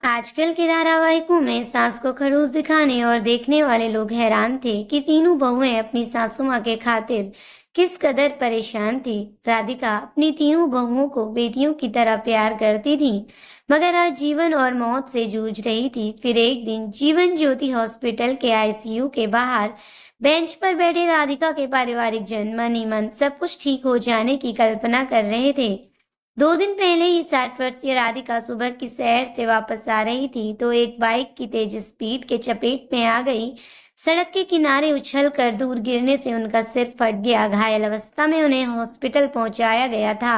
आजकल के धारावाहिकों में सास को खड़ूस दिखाने और देखने वाले लोग हैरान थे कि तीनों बहुएं अपनी सासू माँ के खातिर किस कदर परेशान थी। राधिका अपनी तीनों बहुओं को बेटियों की तरह प्यार करती थी, मगर आज जीवन और मौत से जूझ रही थी। फिर एक दिन जीवन ज्योति हॉस्पिटल के आईसीयू के बाहर बेंच पर बैठे राधिका के पारिवारिक जन मन ही मन सब कुछ ठीक हो जाने की कल्पना कर रहे थे। 2 दिन पहले ही 60 वर्षीय राधिका सुबह की सैर से वापस आ रही थी तो एक बाइक की तेज स्पीड के चपेट में आ गई। सड़क के किनारे उछलकर दूर गिरने से उनका सिर फट गया। घायल अवस्था में उन्हें हॉस्पिटल पहुंचाया गया था।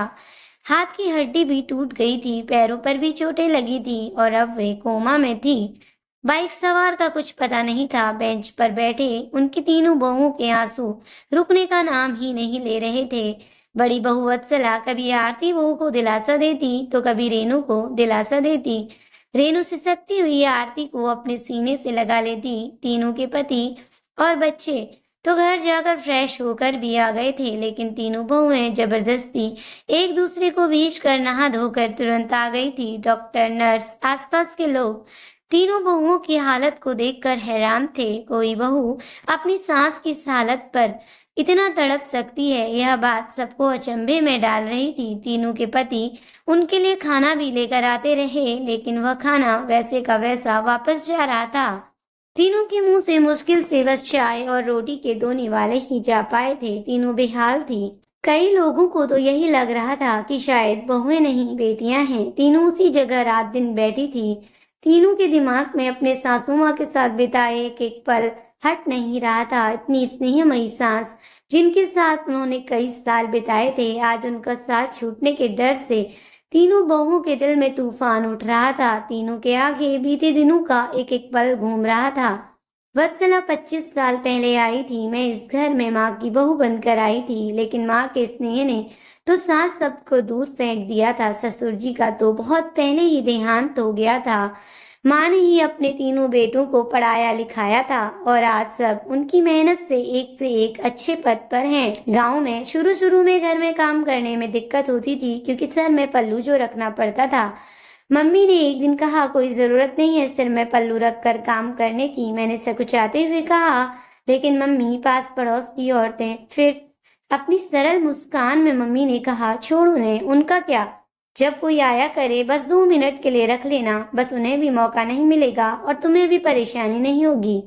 हाथ की हड्डी भी टूट गई थी, पैरों पर भी चोटें लगी थी और अब वे कोमा में थी। बाइक सवार का कुछ पता नहीं था। बेंच पर बैठे उनकी तीनों बहुओं के आंसू रुकने का नाम ही नहीं ले रहे थे। बड़ी बहू वत्सला कभी आरती बहू को दिलासा देती तो कभी रेनू को दिलासा देती। रेनू सिसकती हुई आरती को अपने सीने से लगा लेती। तीनों के पति और बच्चे तो घर जाकर फ्रेश होकर भी आ गए थे, लेकिन तीनों बहुएं जबरदस्ती एक दूसरे को भेजकर नहा धोकर तुरंत आ गई थी। डॉक्टर, नर्स, आसपास के लोग तीनों बहुओं की हालत को देखकर हैरान थे। कोई बहू अपनी सास की इस हालत पर इतना तड़प सकती है, यह बात सबको अचंभे में डाल रही थी। तीनों के पति उनके लिए खाना भी लेकर आते रहे, लेकिन वह खाना वैसे का वैसा वापस जा रहा था। तीनों के मुंह से मुश्किल से बस चाय और रोटी के 2 निवाले ही जा पाए थे। तीनों बेहाल थी। कई लोगों को तो यही लग रहा था कि शायद बहुएं नहीं बेटियां हैं। तीनों उसी जगह रात दिन बैठी थी। तीनों के दिमाग में अपने सासू माँ के साथ बिताए एक एक पल हट नहीं रहा था। इतनी स्नेहमयी सास जिनके साथ उन्होंने कई साल बिताए थे, आज उनका साथ छूटने के डर से तीनों बहुओं के दिल में तूफान उठ रहा था। तीनों के आगे बीते दिनों का एक एक पल घूम रहा था। वत्सला 25 साल पहले आई थी। मैं इस घर में माँ की बहू बनकर आई थी, लेकिन माँ के स्नेह ने तो सास सबको दूर फेंक दिया था। ससुर जी का तो बहुत पहले ही देहांत हो गया था। माँ ने ही अपने तीनों बेटों को पढ़ाया लिखाया था और आज सब उनकी मेहनत से एक अच्छे पद पर हैं। गांव में शुरू शुरू में घर में काम करने में दिक्कत होती थी, क्योंकि सर में पल्लू जो रखना पड़ता था। मम्मी ने एक दिन कहा, कोई जरूरत नहीं है सिर में पल्लू रख कर काम करने की। मैंने सकुचाते हुए कहा, लेकिन मम्मी, पास पड़ोस की औरतें। फिर अपनी सरल मुस्कान में मम्मी ने कहा, छोड़ उन्हें, उनका क्या, जब कोई आया करे बस 2 मिनट के लिए रख लेना। बस उन्हें भी मौका नहीं मिलेगा और तुम्हें भी परेशानी नहीं होगी।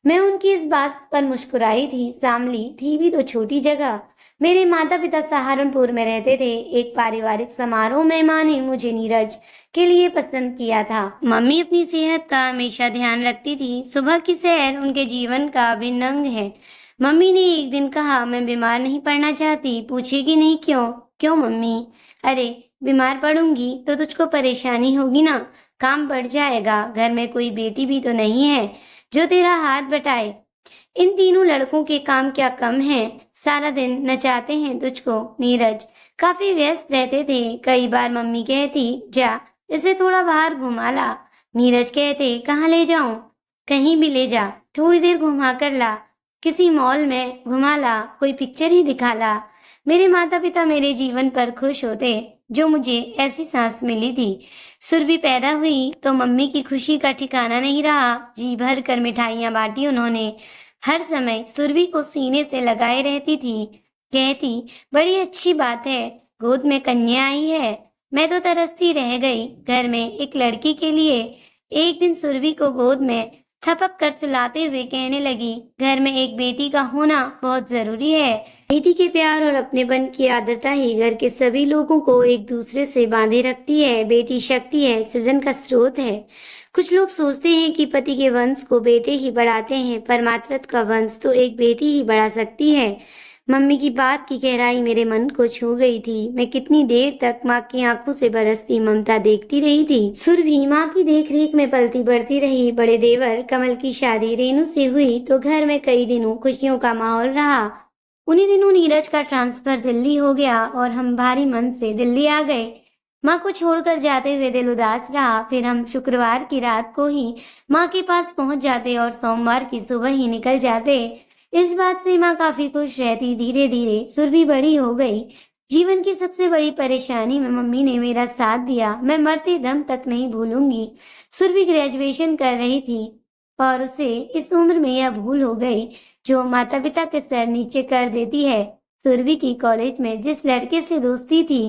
मैं उनकी इस बात पर मुस्कुराई थी। शामली थी भी तो छोटी जगह। मेरे माता पिता सहारनपुर में रहते थे। एक पारिवारिक समारोह में माँ ने मुझे नीरज के लिए पसंद किया था। मम्मी अपनी सेहत का हमेशा ध्यान रखती थी। सुबह की सैर उनके जीवन का अभिन्न अंग है। मम्मी ने एक दिन कहा, मैं बीमार नहीं पड़ना चाहती। पूछेगी नहीं क्यों? क्यों मम्मी? अरे, बीमार पड़ूंगी तो तुझको परेशानी होगी ना, काम बढ़ जाएगा। घर में कोई बेटी भी तो नहीं है जो तेरा हाथ बटाए। इन तीनों लड़कों के काम क्या कम है, सारा दिन नचाते हैं तुझको। नीरज काफी व्यस्त रहते थे। कई बार मम्मी कहती, जा इसे थोड़ा बाहर घुमा ला। नीरज कहते, कहाँ ले जाऊं? कहीं भी ले जा, थोड़ी देर घुमा कर ला, किसी मॉल में घुमा ला, कोई पिक्चर ही दिखा ला। मेरे माता पिता मेरे जीवन पर खुश होते जो मुझे ऐसी सास मिली थी। सुरभि पैदा हुई तो मम्मी की खुशी का ठिकाना नहीं रहा। जी भर कर मिठाइयाँ बांटी उन्होंने। हर समय सुरभि को सीने से लगाए रहती थी। कहती, बड़ी अच्छी बात है, गोद में कन्या आई है। मैं तो तरसती रह गई घर में एक लड़की के लिए। एक दिन सुरभि को गोद में थपक कर सुलाते हुए कहने लगी, घर में एक बेटी का होना बहुत जरूरी है। बेटी के प्यार और अपनेपन की आर्द्रता ही घर के सभी लोगों को एक दूसरे से बांधे रखती है। बेटी शक्ति है, सृजन का स्रोत है। कुछ लोग सोचते हैं कि पति के वंश को बेटे ही बढ़ाते हैं, पर मातृत्व का वंश तो एक बेटी ही बढ़ा सकती है। मम्मी की बात की गहराई मेरे मन को छू गई थी। मैं कितनी देर तक माँ की आंखों से बरसती ममता देखती रही थी। सुरभि माँ की देखरेख में पलती बढ़ती रही। बड़े देवर कमल की शादी रेनू से हुई तो घर में कई दिनों खुशियों का माहौल रहा। उन्हीं दिनों नीरज का ट्रांसफर दिल्ली हो गया और हम भारी मन से दिल्ली आ गए। माँ को छोड़कर जाते हुए दिल उदास रहा। फिर हम शुक्रवार की रात को ही माँ के पास पहुँच जाते और सोमवार की सुबह ही निकल जाते। इस बात से माँ काफी खुश रहती। धीरे धीरे सुरभि बड़ी हो गई। जीवन की सबसे बड़ी परेशानी में मम्मी ने मेरा साथ दिया, मैं मरते दम तक नहीं भूलूंगी। सुरभि ग्रेजुएशन कर रही थी और उसे इस उम्र में यह भूल हो गई जो माता पिता के सर नीचे कर देती है। सुरभि की कॉलेज में जिस लड़के से दोस्ती थी,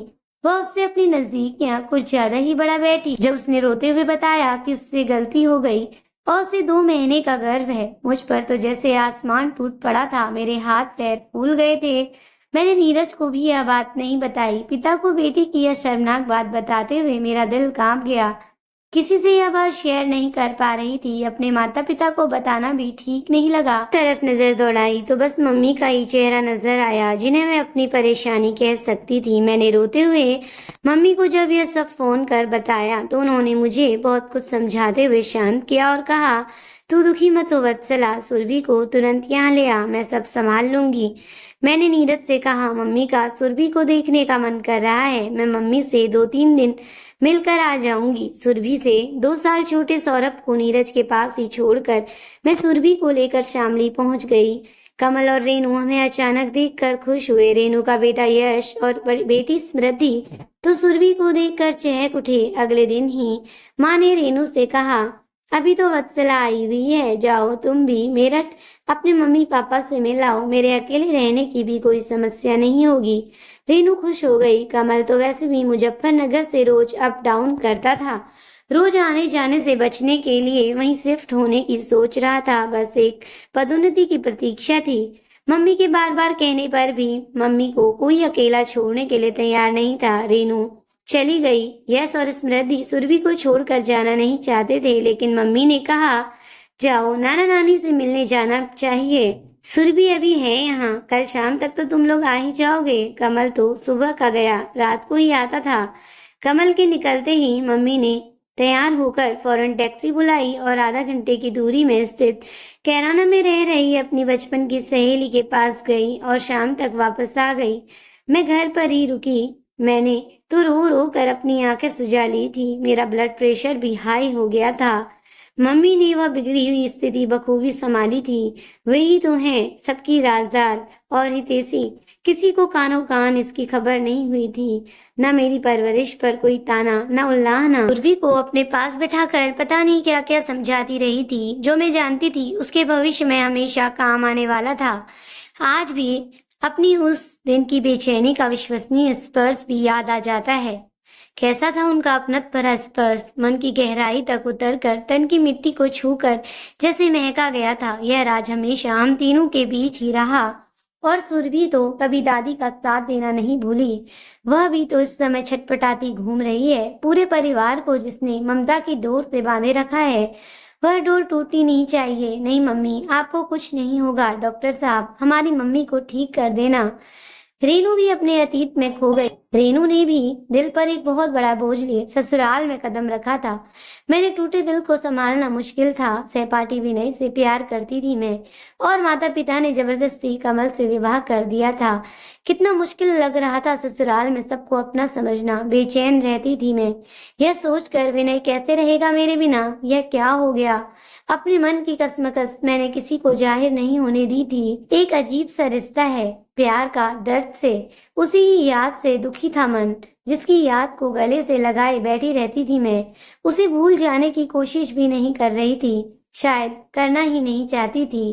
वह उससे अपनी नजदीकियां कुछ ज्यादा ही बढ़ा बैठी। जब उसने रोते हुए बताया कि उससे गलती हो गई और उसे 2 महीने का गर्व है, मुझ पर तो जैसे आसमान टूट पड़ा था, मेरे हाथ पैर फूल गए थे। मैंने नीरज को भी यह बात नहीं बताई। पिता को बेटी की यह शर्मनाक बात बताते हुए मेरा दिल कांप गया। किसी से यह बात शेयर नहीं कर पा रही थी, अपने माता पिता को बताना भी ठीक नहीं लगा। तरफ नजर दौड़ाई तो बस मम्मी का ही चेहरा नजर आया, जिन्हें मैं अपनी परेशानी कह सकती थी। मैंने रोते हुए मम्मी को जब यह सब फोन कर बताया तो उन्होंने मुझे बहुत कुछ समझाते हुए शांत किया और कहा, तू दुखी मत हो वत्सला, सुरभि को तुरंत यहाँ ले आ, मैं सब संभाल लूंगी। मैंने नीरज से कहा, मम्मी का सुरभि को देखने का मन कर रहा है, मैं मम्मी से 2-3 दिन मिलकर आ जाऊंगी। सुरभि से 2 साल छोटे सौरभ को नीरज के पास ही छोड़कर मैं सुरभि को लेकर शामली पहुंच गई। कमल और रेनू हमें अचानक देखकर खुश हुए। रेनू का बेटा यश और बेटी स्मृति तो सुरभि को देखकर चहक उठे। अगले दिन ही माँ ने रेनू से कहा, अभी तो वत्सला आई हुई है, जाओ तुम भी मेरठ अपने मम्मी पापा से मिलाओ, मेरे अकेले रहने की भी कोई समस्या नहीं होगी। रेनू खुश हो गई। कमल तो वैसे भी मुजफ्फरनगर से रोज अप डाउन करता था, रोज आने जाने से बचने के लिए वहीं शिफ्ट होने की सोच रहा था, बस एक पदोन्नति की प्रतीक्षा थी। मम्मी के बार बार कहने पर भी मम्मी को कोई अकेला छोड़ने के लिए तैयार नहीं था। रेनू चली गई। यश और स्मृति सुरभि को छोड़कर जाना नहीं चाहते थे, लेकिन मम्मी ने कहा, जाओ, नाना नानी से मिलने जाना चाहिए, सुरभि अभी है यहाँ, कल शाम तक तो तुम लोग आ ही जाओगे। कमल तो सुबह का गया, रात को ही आता था। कमल के निकलते ही मम्मी ने तैयार होकर फौरन टैक्सी बुलाई और आधा घंटे की दूरी में स्थित कैराना में रह रही अपनी बचपन की सहेली के पास गई और शाम तक वापस आ गई। मैं घर पर ही रुकी। मैंने तो रो रो कर अपनी आंखें सुझा ली थी, मेरा ब्लड प्रेशर भी हाई हो गया था। मम्मी ने वह बिगड़ी हुई स्थिति बखूबी संभाली थी। वही तो है सबकी राजदार और हितैषी, किसी को कानो कान इसकी खबर नहीं हुई थी। न मेरी परवरिश पर कोई ताना, न उल्लाहना। सुरभि को अपने पास बैठाकर पता नहीं क्या क्या समझाती रही थी, जो मैं जानती थी उसके भविष्य में हमेशा काम आने वाला था। आज भी अपनी उस दिन की बेचैनी का विश्वसनीय स्पर्श भी याद आ जाता है। कैसा था उनका अपनत भरा स्पर्श, मन की गहराई तक उतरकर तन की मिट्टी को छूकर जैसे महका गया था। यह राज हमेशा हम तीनों के बीच ही रहा। और सुरभि तो कभी दादी का साथ देना नहीं भूली। वह भी तो इस समय छटपटाती घूम रही है। पूरे परिवार को जिसने ममता की डोर से बांधे रखा है, वह डोर टूटनी नहीं चाहिए। नहीं मम्मी, आपको कुछ नहीं होगा, डॉक्टर साहब हमारी मम्मी को ठीक कर देना। रेनू भी अपने अतीत में खो गई। रेनू ने भी दिल पर एक बहुत बड़ा बोझ लिए ससुराल में कदम रखा था। मैंने टूटे दिल को संभालना मुश्किल था। सहपाठी विनय से प्यार करती थी मैं, और माता पिता ने जबरदस्ती कमल से विवाह कर दिया था। कितना मुश्किल लग रहा था ससुराल में सबको अपना समझना। बेचैन रहती थी मैं, यह सोचकर विनय कैसे रहेगा मेरे बिना। यह क्या हो गया। अपने मन की कसमकस मैंने किसी को जाहिर नहीं होने दी थी। एक अजीब सा रिश्ता है प्यार का, दर्द से, उसी ही याद से दुखी था मन, जिसकी याद को गले से लगाए बैठी रहती थी मैं। उसे भूल जाने की कोशिश भी नहीं कर रही थी, शायद करना ही नहीं चाहती थी।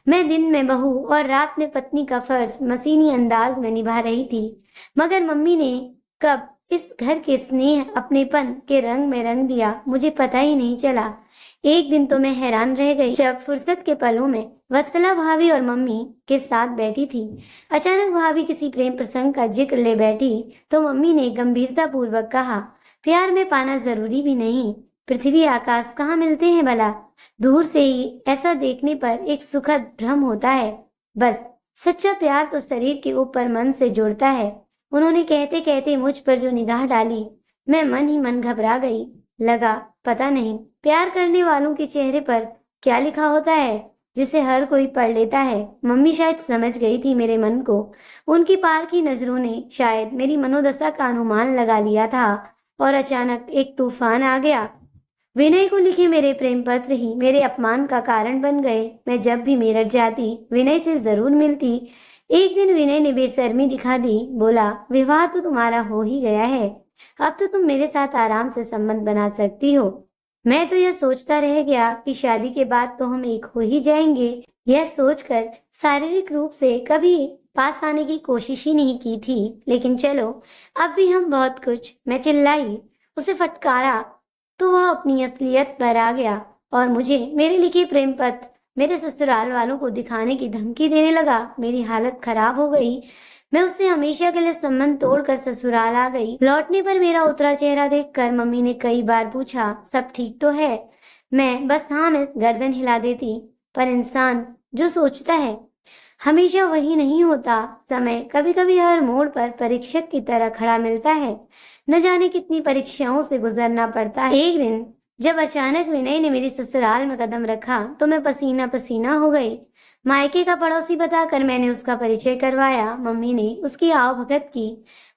मैं दिन में बहू और रात में पत्नी का फर्ज मसीनी अंदाज में निभा रही थी, मगर मम्मी ने कब इस घर के स्नेह अपनेपन के रंग में रंग दिया, मुझे पता ही नहीं चला। एक दिन तो मैं हैरान रह गई जब फुर्सत के पलों में वत्सला भाभी और मम्मी के साथ बैठी थी। अचानक भाभी किसी प्रेम प्रसंग का जिक्र ले बैठी तो मम्मी ने गंभीरता पूर्वक कहा, प्यार में पाना जरूरी भी नहीं, पृथ्वी आकाश कहाँ मिलते हैं भला। दूर से ही ऐसा देखने पर एक सुखद भ्रम होता है। बस सच्चा प्यार तो शरीर के ऊपर मन से जुड़ता है। उन्होंने कहते कहते मुझ पर जो निगाह डाली, मैं मन ही मन घबरा गई। लगा पता नहीं प्यार करने वालों के चेहरे पर क्या लिखा होता है जिसे हर कोई पढ़ लेता है। मम्मी शायद समझ गई थी मेरे मन को। उनकी पार की नजरों ने शायद मेरी मनोदशा का अनुमान लगा लिया था और अचानक एक तूफान आ गया। विनय को लिखे मेरे प्रेम पत्र ही मेरे अपमान का कारण बन गए। मैं जब भी मेरठ जाती विनय से जरूर मिलती। एक दिन विनय ने बेशर्मी दिखा दी, बोला, विवाह तो तुम्हारा हो ही गया है, अब तो तुम मेरे साथ आराम से संबंध बना सकती हो। मैं तो यह सोचता रह गया कि शादी के बाद तो हम एक हो ही जाएंगे। यह सोचकर शारीरिक रूप से कभी पास आने की कोशिश ही नहीं की थी, लेकिन चलो, अब भी हम बहुत कुछ। मैं चिल्लाई, उसे फटकारा, तो वह अपनी असलियत पर आ गया और मुझे मेरे लिखे प्रेम पत्र मेरे ससुराल वालों को दिखाने की धमकी देने लगा। मेरी हालत खराब हो गई। मैं उससे हमेशा के लिए संबंध तोड़कर ससुराल आ गई। लौटने पर मेरा उतरा चेहरा देखकर मम्मी ने कई बार पूछा, सब ठीक तो है? मैं बस हाँ में गर्दन हिला देती। पर इंसान जो सोचता है हमेशा वही नहीं होता। समय कभी कभी हर मोड़ पर परीक्षक की तरह खड़ा मिलता है। न जाने कितनी परीक्षाओं से गुजरना पड़ता है। एक दिन जब अचानक विनय ने मेरी ससुराल में कदम रखा तो मैं पसीना पसीना हो गई। मायके का पड़ोसी बताकर मैंने उसका परिचय करवाया। मम्मी ने उसकी आवभगत की।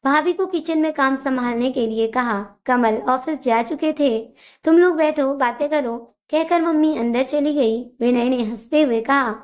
भाभी को किचन में काम संभालने के लिए कहा। कमल ऑफिस जा चुके थे। तुम लोग बैठो, बातें करो, कहकर मम्मी अंदर चली गई। विनय ने हंसते हुए कहा,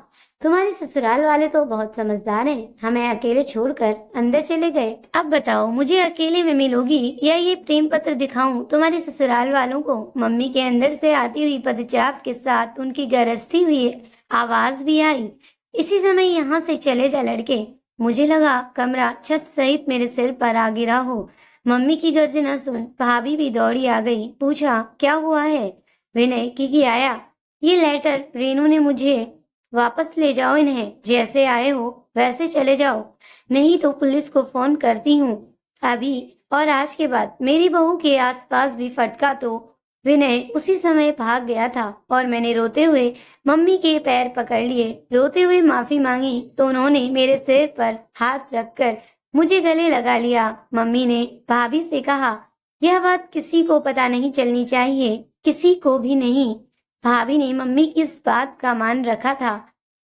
तुम्हारे ससुराल वाले तो बहुत समझदार हैं, हमें अकेले छोड़कर अंदर चले गए। अब बताओ, मुझे अकेले में मिलोगी या ये प्रेम पत्र दिखाऊं तुम्हारे ससुराल वालों को? मम्मी के अंदर से आती हुई पदचाप के साथ उनकी गरजती हुई आवाज भी आई। इसी समय यहाँ से चले जा लड़के। मुझे लगा कमरा छत सहित मेरे सिर पर आ गिरा हो। मम्मी की गर्जना सुन भाभी भी दौड़ी आ गई। पूछा, क्या हुआ है? विनय, की आया? ये लेटर रेनू ने मुझे। वापस ले जाओ इन्हें, जैसे आए हो वैसे चले जाओ, नहीं तो पुलिस को फोन करती हूँ अभी। और आज के बाद मेरी बहू के आसपास भी फटका तो। विनय उसी समय भाग गया था और मैंने रोते हुए मम्मी के पैर पकड़ लिए। रोते हुए माफी मांगी तो उन्होंने मेरे सिर पर हाथ रखकर मुझे गले लगा लिया। मम्मी ने भाभी से कहा, यह बात किसी को पता नहीं चलनी चाहिए, किसी को भी नहीं। भाभी ने मम्मी की इस बात का मान रखा था।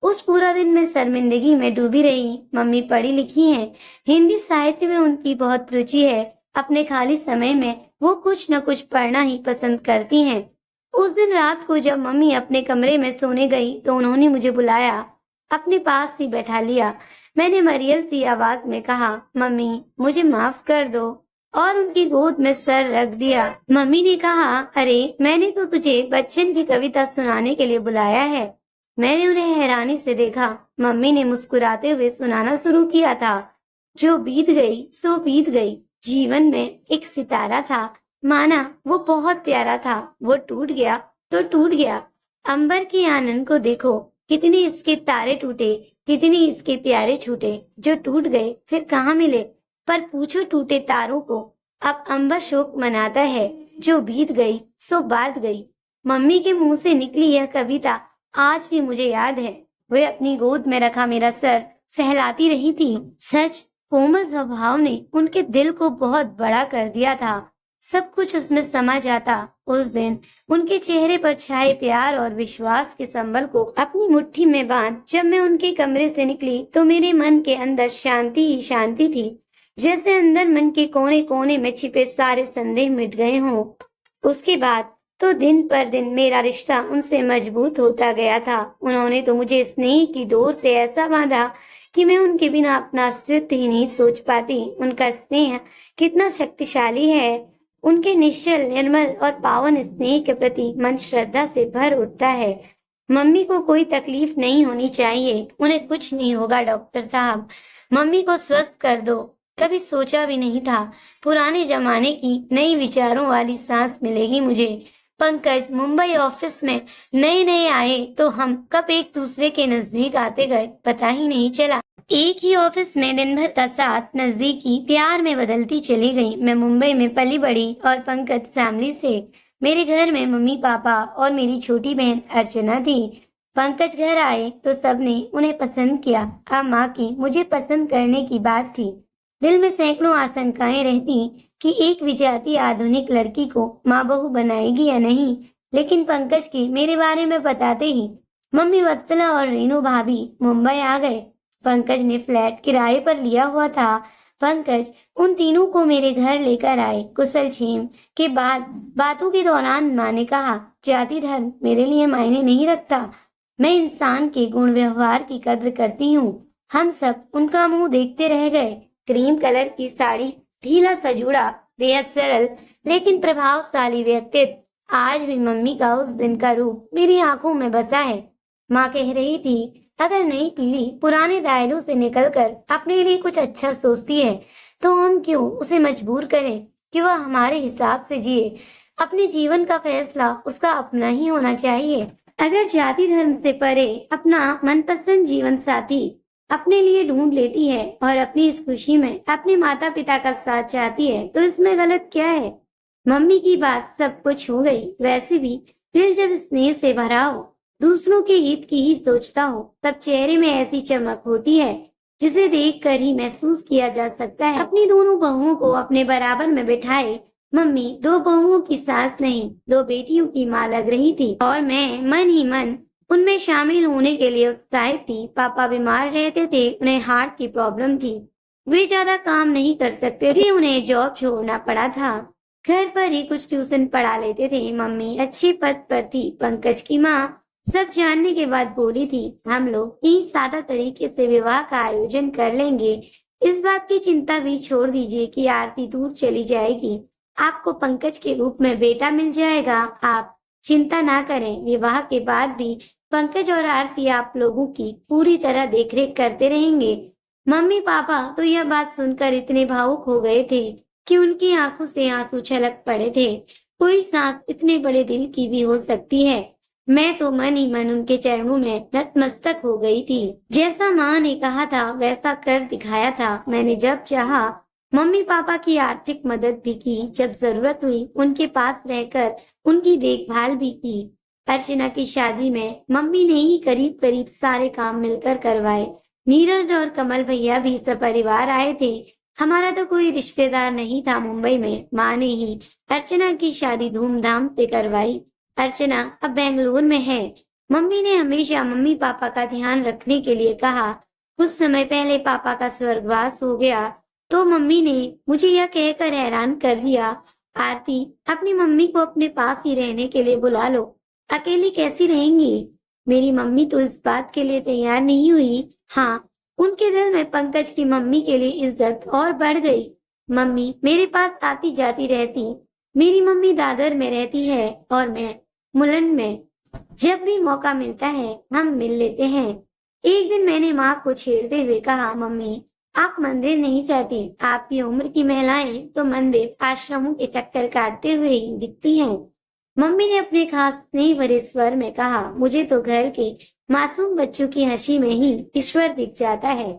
उस पूरा दिन मैं शर्मिंदगी में डूबी रही। मम्मी पढ़ी लिखी हैं, हिंदी साहित्य में उनकी बहुत रुचि है। अपने खाली समय में वो कुछ न कुछ पढ़ना ही पसंद करती हैं। उस दिन रात को जब मम्मी अपने कमरे में सोने गई तो उन्होंने मुझे बुलाया, अपने पास ही बैठा लिया। मैंने मरियल सी आवाज में कहा, मम्मी मुझे माफ कर दो, और उनकी गोद में सर रख दिया। मम्मी ने कहा, अरे मैंने तो तुझे बच्चन की कविता सुनाने के लिए बुलाया है। मैंने उन्हें हैरानी से देखा। मम्मी ने मुस्कुराते हुए सुनाना शुरू किया था, जो बीत गई सो बीत गई। जीवन में एक सितारा था, माना वो बहुत प्यारा था, वो टूट गया तो टूट गया। अंबर के आनंद को देखो, कितने इसके तारे टूटे, कितने इसके प्यारे छूटे, जो टूट गए फिर कहाँ मिले। पर पूछो टूटे तारों को, अब अंबर शोक मनाता है, जो बीत गई सो बात गई। मम्मी के मुंह से निकली यह कविता आज भी मुझे याद है। वे अपनी गोद में रखा मेरा सर सहलाती रही थी। सच, कोमल स्वभाव ने उनके दिल को बहुत बड़ा कर दिया था। सब कुछ उसमें समा जाता। उस दिन उनके चेहरे पर छाए प्यार और विश्वास के संबल को अपनी मुट्ठी में बांध जब मैं उनके कमरे से निकली तो मेरे मन के अंदर शांति ही शांति थी, जैसे अंदर मन के कोने कोने में छिपे सारे संदेह मिट गए हों। उसके बाद तो दिन पर दिन मेरा रिश्ता उनसे मजबूत होता गया था। उन्होंने तो मुझे स्नेह की डोर से ऐसा बांधा कि मैं उनके बिना अपना अस्तित्व ही नहीं सोच पाती। उनका स्नेह कितना शक्तिशाली है। उनके निश्चल, निर्मल और पावन स्नेह के प्रति मन श्रद्धा से भर उठता है। मम्मी को कोई तकलीफ नहीं होनी चाहिए, उन्हें कुछ नहीं होगा डॉक्टर साहब, मम्मी को स्वस्थ कर दो। कभी सोचा भी नहीं था पुराने जमाने की नई विचारों वाली सांस मिलेगी मुझे। पंकज मुंबई ऑफिस में नए नए आए तो हम कब एक दूसरे के नजदीक आते गए पता ही नहीं चला। एक ही ऑफिस में दिन भर का साथ नजदीकी प्यार में बदलती चली गई। मैं मुंबई में पली बड़ी और पंकज फैमिली से। मेरे घर में मम्मी पापा और मेरी छोटी बहन अर्चना थी। पंकज घर आए तो सबने उन्हें पसंद किया। अब माँ की मुझे पसंद करने की बात थी। दिल में सैकड़ों आशंकाएं रहती कि एक विजाती आधुनिक लड़की को माँ बहू बनाएगी या नहीं, लेकिन पंकज के मेरे बारे में बताते ही मम्मी वत्सला और रेनू भाभी मुंबई आ गए। पंकज ने फ्लैट किराए पर लिया हुआ था। पंकज उन तीनों को मेरे घर लेकर आए। कुशल छीम के बाद बातों के दौरान माँ ने कहा, जाति धर्म मेरे लिए मायने नहीं रखता, मैं इंसान के गुण व्यवहार की कद्र करती हूँ। हम सब उनका मुंह देखते रह गए। क्रीम कलर की साड़ी, ढीला सा जूड़ा, बेहद सरल लेकिन प्रभावशाली व्यक्तित्व। आज भी मम्मी का उस दिन का रूप मेरी आंखों में बसा है। माँ कह रही थी, अगर नई पीढ़ी पुराने दायरों से निकलकर अपने लिए कुछ अच्छा सोचती है, तो हम क्यों उसे मजबूर करें कि वह हमारे हिसाब से जिए। अपने जीवन का फैसला उसका अपना ही होना चाहिए। अगर जाति धर्म से परे अपना मनपसंद जीवन साथी अपने लिए ढूंढ लेती है और अपनी इस खुशी में अपने माता पिता का साथ चाहती है, तो इसमें गलत क्या है। मम्मी की बात सब कुछ हो गई। वैसे भी दिल जब स्नेह से भरा हो, दूसरों के हित की ही सोचता हो, तब चेहरे में ऐसी चमक होती है जिसे देखकर ही महसूस किया जा सकता है। अपनी दोनों बहुओं को अपने बराबर में बिठाए मम्मी दो बहुओं की सास नहीं, दो बेटियों की माँ लग रही थी और मैं मन ही मन उनमें शामिल होने के लिए उत्साहित थी। पापा बीमार रहते थे, उन्हें हार्ट की प्रॉब्लम थी। वे ज्यादा काम नहीं कर सकते थे, उन्हें जॉब छोड़ना पड़ा था। घर पर ही कुछ ट्यूशन पढ़ा लेते थे। मम्मी अच्छे पद पर थी। पंकज की माँ सब जानने के बाद बोली थी, हम लोग यही सादा तरीके से विवाह का आयोजन कर लेंगे। इस बात की चिंता भी छोड़ दीजिए कि आरती दूर चली जाएगी। आपको पंकज के रूप में बेटा मिल जाएगा। आप चिंता ना करें, विवाह के बाद भी पंकज और आरती आप लोगों की पूरी तरह देखरेख करते रहेंगे। मम्मी पापा तो यह बात सुनकर इतने भावुक हो गए थे कि उनकी आंखों से आंसू छलक पड़े थे। कोई सांस इतने बड़े दिल की भी हो सकती है। मैं तो मन ही मन उनके चरणों में नतमस्तक हो गई थी। जैसा माँ ने कहा था वैसा कर दिखाया था। मैंने जब चाहा मम्मी पापा की आर्थिक मदद भी की, जब जरूरत हुई उनके पास रहकर उनकी देखभाल भी की। अर्चना की शादी में मम्मी ने ही करीब करीब सारे काम मिलकर करवाए। नीरज और कमल भैया भी सपरिवार आए थे। हमारा तो कोई रिश्तेदार नहीं था मुंबई में। माँ ने ही अर्चना की शादी धूमधाम से करवाई। अर्चना अब बेंगलुरु में है। मम्मी ने हमेशा मम्मी पापा का ध्यान रखने के लिए कहा। कुछ समय पहले पापा का स्वर्गवास हो गया तो मम्मी ने मुझे यह कहकर हैरान कर दिया, आरती अपनी मम्मी को अपने पास ही रहने के लिए बुला लो। अकेली कैसी रहेंगी। मेरी मम्मी तो इस बात के लिए तैयार नहीं हुई। हाँ, उनके दिल में पंकज की मम्मी के लिए इज्जत और बढ़ गई। मम्मी मेरे पास आती जाती रहती। मेरी मम्मी दादर में रहती है और मैं मुलन में। जब भी मौका मिलता है हम मिल लेते हैं। एक दिन मैंने माँ को छेड़ते हुए कहा, मम्मी आप मंदिर नहीं जाती। आपकी उम्र की महिलाएं तो मंदिर आश्रमों के चक्कर काटते हुए ही दिखती हैं। मम्मी ने अपने खास स्नेह भरे स्वर में कहा, मुझे तो घर के मासूम बच्चों की हंसी में ही ईश्वर दिख जाता है।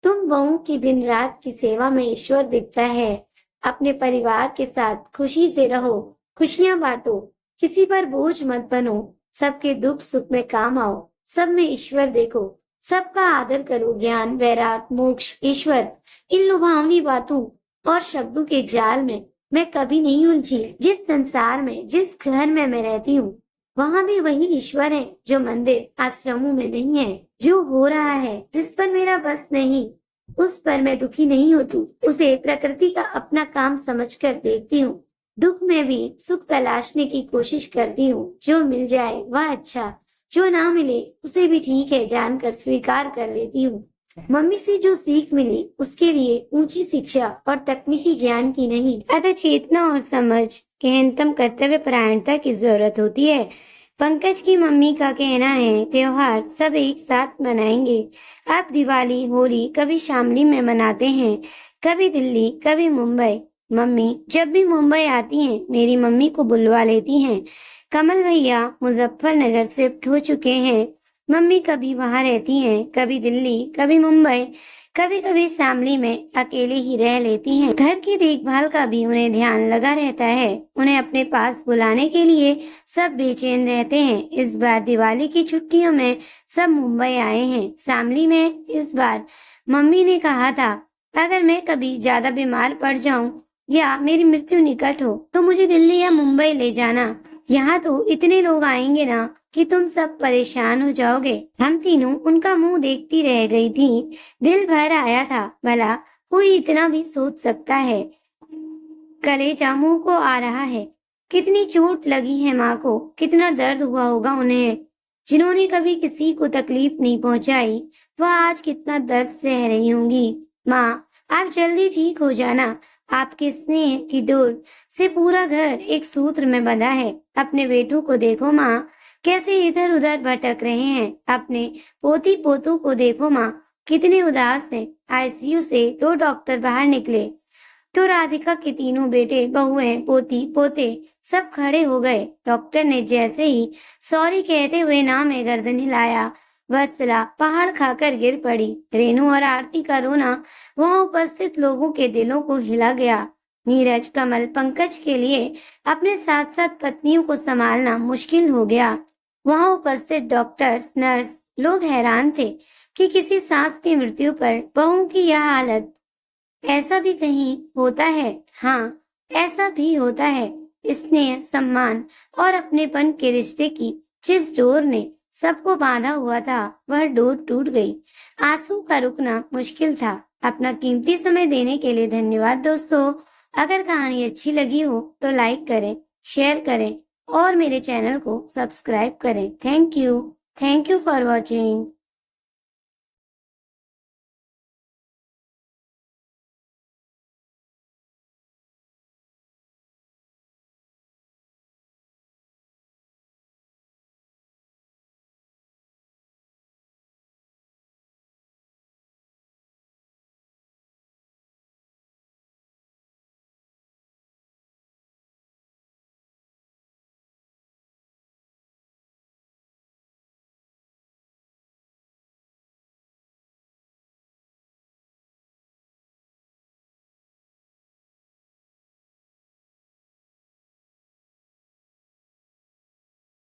तुम बहू की दिन रात की सेवा में ईश्वर दिखता है। अपने परिवार के साथ खुशी से रहो, खुशियां बांटो, किसी पर बोझ मत बनो, सबके दुख सुख में काम आओ, सब में ईश्वर देखो, सबका आदर करो। ज्ञान, वैराग, मोक्ष, ईश्वर, इन लुभावनी बातों और शब्दों के जाल में मैं कभी नहीं उलझी। जिस संसार में, जिस घर में मैं रहती हूँ, वहाँ भी वही ईश्वर है जो मंदिर आश्रमों में नहीं है। जो हो रहा है, जिस पर मेरा बस नहीं, उस पर मैं दुखी नहीं होती। उसे प्रकृति का अपना काम समझकर देखती हूँ। दुख में भी सुख तलाशने की कोशिश करती हूँ। जो मिल जाए वह अच्छा, जो ना मिले उसे भी ठीक है जानकर स्वीकार कर लेती हूँ। मम्मी से जो सीख मिली उसके लिए ऊंची शिक्षा और तकनीकी ज्ञान की नहीं, अतः चेतना और समझ, गहनतम कर्तव्य परायणता की जरूरत होती है। पंकज की मम्मी का कहना है, त्योहार सब एक साथ मनाएंगे। अब दिवाली, होली कभी शामली में मनाते हैं, कभी दिल्ली, कभी मुंबई। मम्मी जब भी मुंबई आती हैं, मेरी मम्मी को बुलवा लेती हैं। कमल भैया मुजफ्फरनगर शिफ्ट हो चुके हैं। मम्मी कभी वहां रहती हैं, कभी दिल्ली, कभी मुंबई, कभी कभी शामली में अकेले ही रह लेती हैं। घर की देखभाल का भी उन्हें ध्यान लगा रहता है। उन्हें अपने पास बुलाने के लिए सब बेचैन रहते हैं। इस बार दिवाली की छुट्टियों में सब मुंबई आए हैं। शामली में इस बार मम्मी ने कहा था, अगर मैं कभी ज्यादा बीमार पड़ जाऊं या मेरी मृत्यु निकट हो तो मुझे दिल्ली या मुंबई ले जाना। यहाँ तो इतने लोग आएंगे ना कि तुम सब परेशान हो जाओगे। हम तीनों उनका मुंह देखती रह गई थी। दिल भर आया था, भला कोई इतना भी सोच सकता है। कलेजा मुंह को आ रहा है। कितनी चोट लगी है माँ को, कितना दर्द हुआ होगा उन्हें, जिन्होंने कभी किसी को तकलीफ नहीं पहुंचाई। वह आज कितना दर्द सह रही होंगी। माँ, आप जल्दी ठीक हो जाना। आपके स्नेह की डोर से पूरा घर एक सूत्र में बंधा है। अपने बेटों को देखो माँ, कैसे इधर उधर भटक रहे हैं। अपने पोती पोतों को देखो माँ, कितने उदास हैं। आईसीयू से 2 डॉक्टर बाहर निकले तो राधिका के तीनों बेटे, बहुएं, पोती पोते सब खड़े हो गए। डॉक्टर ने जैसे ही सॉरी कहते हुए नाम में गर्दन हिलाया, वत्सला पहाड़ खाकर गिर पड़ी। रेनू और आरती का रोना वहां उपस्थित लोगों के दिलों को हिला गया। नीरज, कमल, पंकज के लिए अपने साथ साथ पत्नियों को संभालना मुश्किल हो गया। वहां उपस्थित डॉक्टर्स, नर्स, लोग हैरान थे कि किसी सास की मृत्यु पर बहू की यह हालत। ऐसा भी कहीं होता है। हाँ, ऐसा भी होता है। स्नेह, सम्मान और अपनेपन के रिश्ते की जिस डोर ने सबको बांधा हुआ था, वह डोर टूट गई। आंसू का रुकना मुश्किल था। अपना कीमती समय देने के लिए धन्यवाद दोस्तों। अगर कहानी अच्छी लगी हो तो लाइक करें, शेयर करें और मेरे चैनल को सब्सक्राइब करें। Thank you for watching.